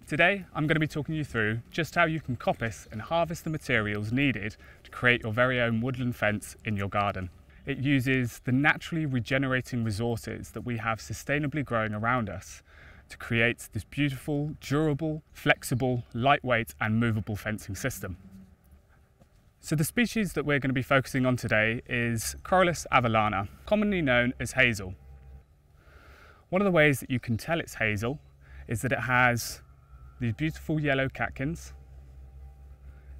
Today I'm going to be talking you through just how you can coppice and harvest the materials needed to create your very own woodland fence in your garden. It uses the naturally regenerating resources that we have sustainably growing around us to create this beautiful, durable, flexible, lightweight and movable fencing system. So the species that we're going to be focusing on today is Corylus avellana, commonly known as hazel. One of the ways that you can tell it's hazel is that it has these beautiful yellow catkins.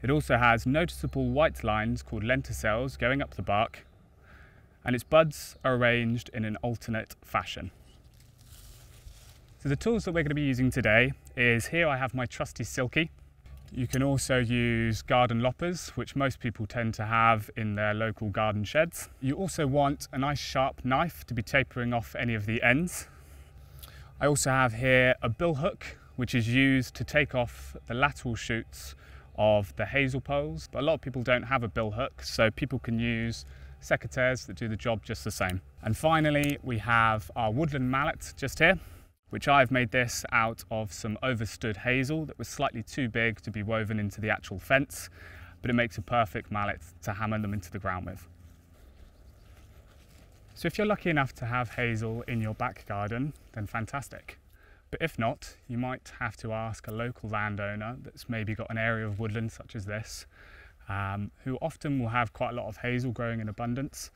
It also has noticeable white lines called lenticels going up the bark, and its buds are arranged in an alternate fashion. So the tools that we're going to be using today is, here I have my trusty Silky. You can also use garden loppers, which most people tend to have in their local garden sheds. You also want a nice sharp knife to be tapering off any of the ends. I also have here a bill hook, which is used to take off the lateral shoots of the hazel poles. But a lot of people don't have a bill hook, so people can use secateurs that do the job just the same. And finally, we have our woodland mallet just here, which I've made this out of some overstood hazel that was slightly too big to be woven into the actual fence, but it makes a perfect mallet to hammer them into the ground with. So if you're lucky enough to have hazel in your back garden, then fantastic. But if not, you might have to ask a local landowner that's maybe got an area of woodland such as this, who often will have quite a lot of hazel growing in abundance,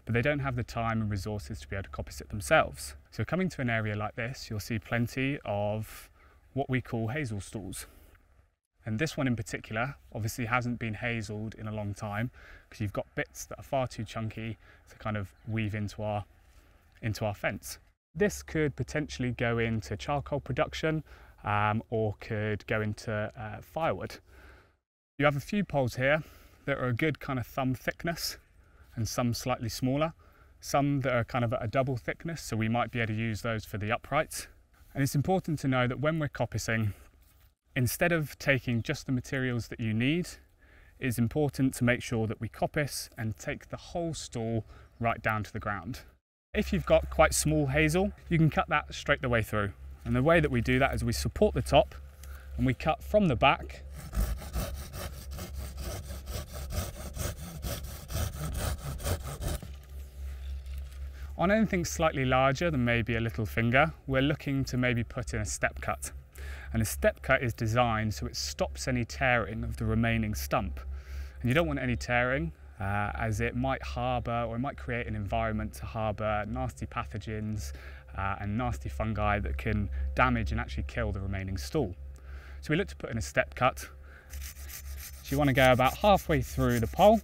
but they don't have the time and resources to be able to coppice it themselves. So coming to an area like this, you'll see plenty of what we call hazel stalls. And this one in particular obviously hasn't been hazeled in a long time, because you've got bits that are far too chunky to kind of weave into our fence. This could potentially go into charcoal production or could go into firewood. You have a few poles here that are a good kind of thumb thickness and some slightly smaller, some that are kind of at a double thickness, so we might be able to use those for the uprights. And it's important to know that when we're coppicing, instead of taking just the materials that you need, it's important to make sure that we coppice and take the whole stall right down to the ground. If you've got quite small hazel, you can cut that straight the way through. And the way that we do that is we support the top and we cut from the back . On anything slightly larger than maybe a little finger, we're looking to maybe put in a step cut. And a step cut is designed so it stops any tearing of the remaining stump. And you don't want any tearing, as it might harbour, or it might create an environment to harbour nasty pathogens and nasty fungi that can damage and actually kill the remaining stall. So we look to put in a step cut. So you want to go about halfway through the pole,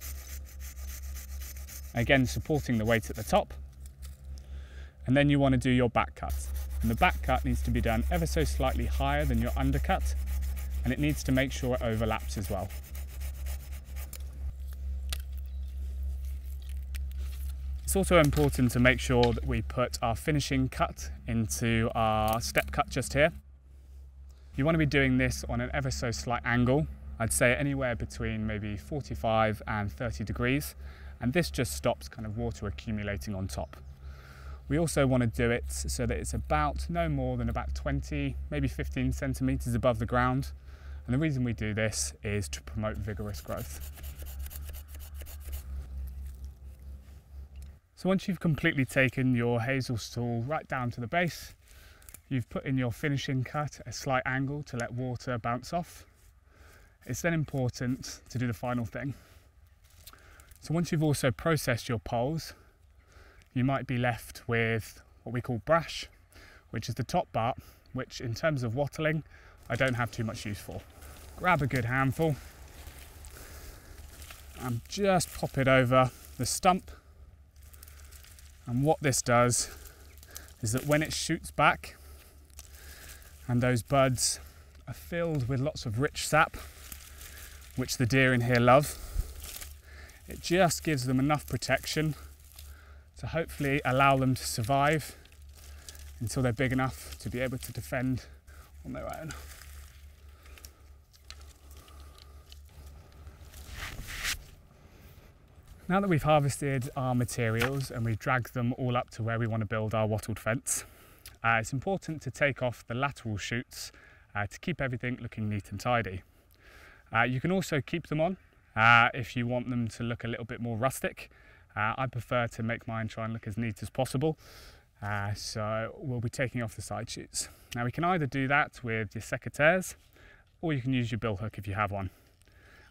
again supporting the weight at the top, and then you want to do your back cut. And the back cut needs to be done ever so slightly higher than your undercut, and it needs to make sure it overlaps as well. It's also important to make sure that we put our finishing cut into our step cut just here. You want to be doing this on an ever so slight angle. I'd say anywhere between maybe 45 and 30 degrees, and this just stops kind of water accumulating on top. We also want to do it so that it's about no more than about 20, maybe 15 centimetres above the ground. And the reason we do this is to promote vigorous growth. So once you've completely taken your hazel stall right down to the base, you've put in your finishing cut at a slight angle to let water bounce off. It's then important to do the final thing. So once you've also processed your poles, you might be left with what we call brash, which is the top part, which in terms of wattling, I don't have too much use for. Grab a good handful and just pop it over the stump. And what this does is that when it shoots back and those buds are filled with lots of rich sap, which the deer in here love, it just gives them enough protection to hopefully allow them to survive until they're big enough to be able to defend on their own. Now that we've harvested our materials and we've dragged them all up to where we want to build our wattled fence, it's important to take off the lateral shoots to keep everything looking neat and tidy. You can also keep them on if you want them to look a little bit more rustic. I prefer to make mine try and look as neat as possible. So we'll be taking off the side shoots. Now we can either do that with your secateurs, or you can use your bill hook if you have one.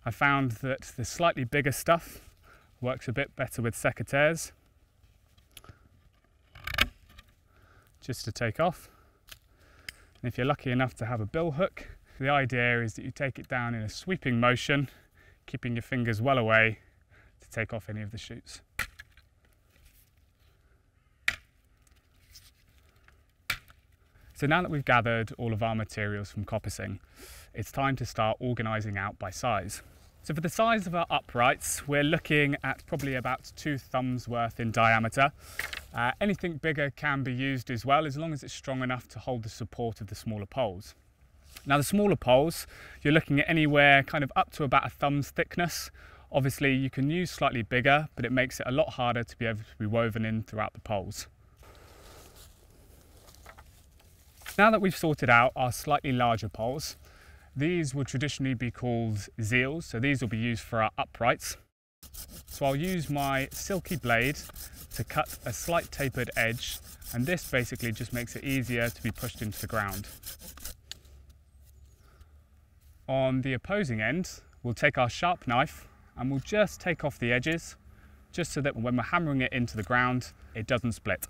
I found that the slightly bigger stuff works a bit better with secateurs. Just to take off. And if you're lucky enough to have a bill hook, the idea is that you take it down in a sweeping motion, keeping your fingers well away to take off any of the shoots. So now that we've gathered all of our materials from Coppicing, it's time to start organising out by size. So for the size of our uprights, we're looking at probably about 2 thumbs worth in diameter. Anything bigger can be used as well, as long as it's strong enough to hold the support of the smaller poles. Now the smaller poles, you're looking at anywhere kind of up to about a thumb's thickness. Obviously you can use slightly bigger, but it makes it a lot harder to be able to be woven in throughout the poles. Now that we've sorted out our slightly larger poles, these would traditionally be called zeals, so these will be used for our uprights. So I'll use my silky blade to cut a slight tapered edge, and this basically just makes it easier to be pushed into the ground. On the opposing end, we'll take our sharp knife and we'll just take off the edges, just so that when we're hammering it into the ground, it doesn't split.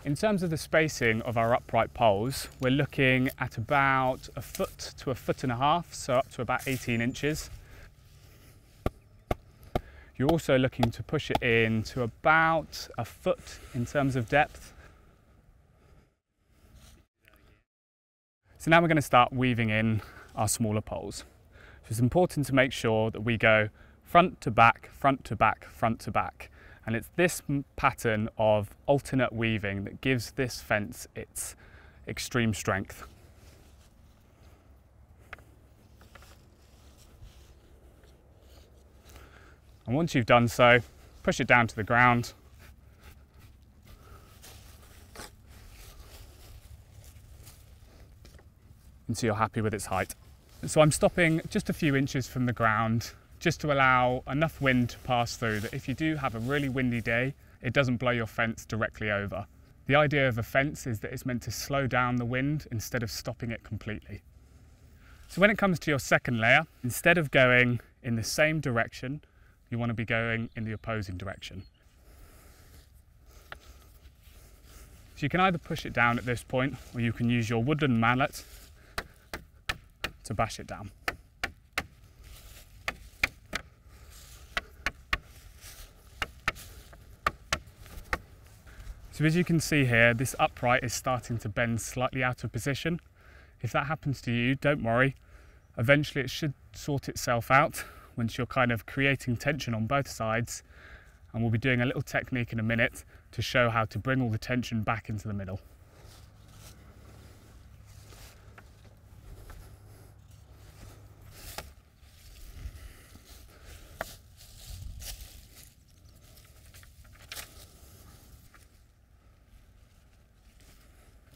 In terms of the spacing of our upright poles, we're looking at about 1 foot to 1.5 foot, so up to about 18 inches. You're also looking to push it in to about 1 foot in terms of depth. So now we're going to start weaving in our smaller poles. So it's important to make sure that we go front to back, front to back, front to back. And it's this pattern of alternate weaving that gives this fence its extreme strength. And once you've done so, push it down to the ground. Until you're happy with its height. So I'm stopping just a few inches from the ground, just to allow enough wind to pass through that if you do have a really windy day, it doesn't blow your fence directly over. The idea of a fence is that it's meant to slow down the wind instead of stopping it completely. So when it comes to your second layer, instead of going in the same direction, you want to be going in the opposing direction. So you can either push it down at this point, or you can use your woodland mallet to bash it down. So as you can see here, this upright is starting to bend slightly out of position. If that happens to you, don't worry. Eventually it should sort itself out once you're kind of creating tension on both sides. And we'll be doing a little technique in a minute to show how to bring all the tension back into the middle.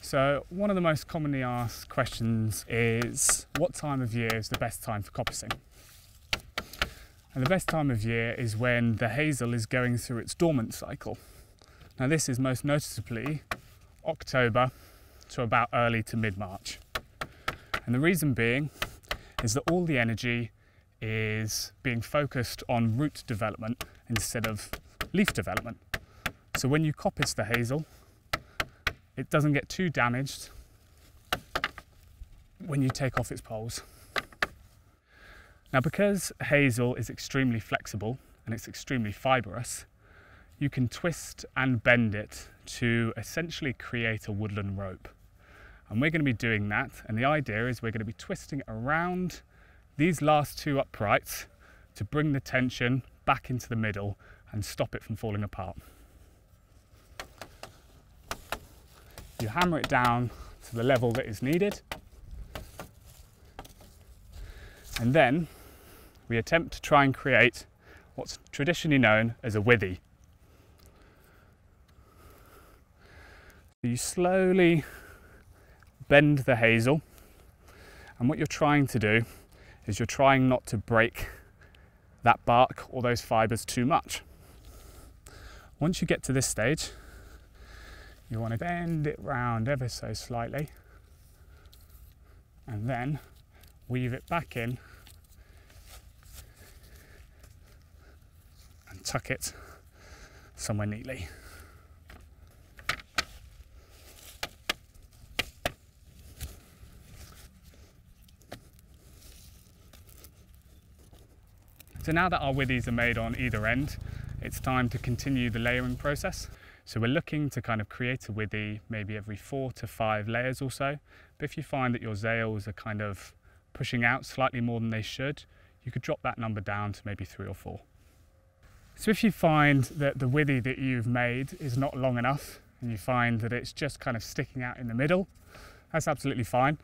So one of the most commonly asked questions is, what time of year is the best time for coppicing? And the best time of year is when the hazel is going through its dormant cycle. Now this is most noticeably October to about early to mid-March. And the reason being is that all the energy is being focused on root development instead of leaf development. So when you coppice the hazel, it doesn't get too damaged when you take off its poles. Now because hazel is extremely flexible and it's extremely fibrous, you can twist and bend it to essentially create a woodland rope. And we're going to be doing that, and the idea is we're going to be twisting around these last 2 uprights to bring the tension back into the middle and stop it from falling apart. You hammer it down to the level that is needed, and then we attempt to try and create what's traditionally known as a withy. You slowly bend the hazel, and what you're trying to do is you're trying not to break that bark or those fibres too much. Once you get to this stage, you want to bend it round ever so slightly and then weave it back in and tuck it somewhere neatly. So now that our withies are made on either end, it's time to continue the layering process. So we're looking to kind of create a withy maybe every 4 to 5 layers or so. But if you find that your zales are kind of pushing out slightly more than they should, you could drop that number down to maybe 3 or 4. So if you find that the withy that you've made is not long enough and you find that it's just kind of sticking out in the middle, that's absolutely fine.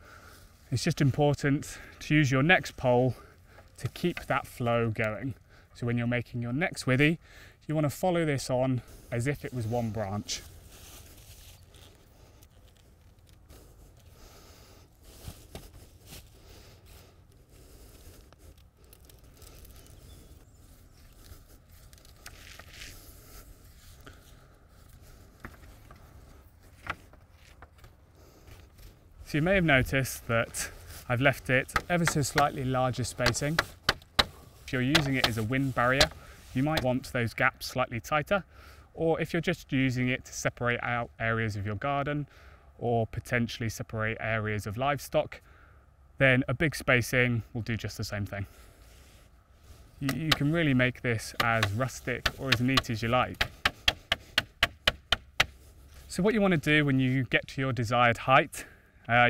It's just important to use your next pole to keep that flow going. So when you're making your next withy, you want to follow this on as if it was one branch. So you may have noticed that I've left it ever so slightly larger spacing. If you're using it as a wind barrier, you might want those gaps slightly tighter, or if you're just using it to separate out areas of your garden or potentially separate areas of livestock, then a big spacing will do just the same thing. You can really make this as rustic or as neat as you like. So what you want to do when you get to your desired height,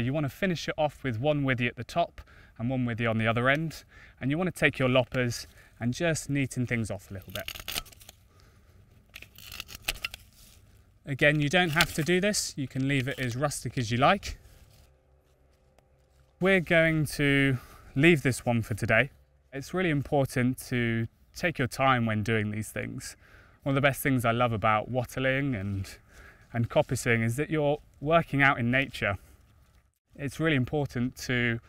you want to finish it off with one withy at the top and one withy on the other end, and you want to take your loppers and just neaten things off a little bit. Again, you don't have to do this, you can leave it as rustic as you like. We're going to leave this one for today. It's really important to take your time when doing these things. One of the best things I love about wattling and coppicing is that you're working out in nature. It's really important to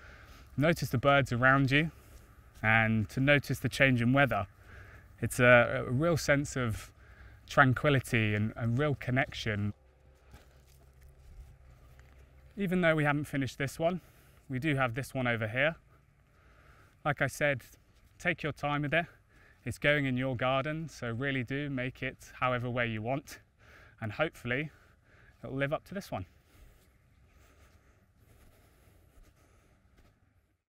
notice the birds around you and to notice the change in weather. It's a real sense of tranquility and a real connection. Even though we haven't finished this one, we do have this one over here. Like I said, take your time with it. It's going in your garden, so really do make it however way you want, and hopefully it'll live up to this one.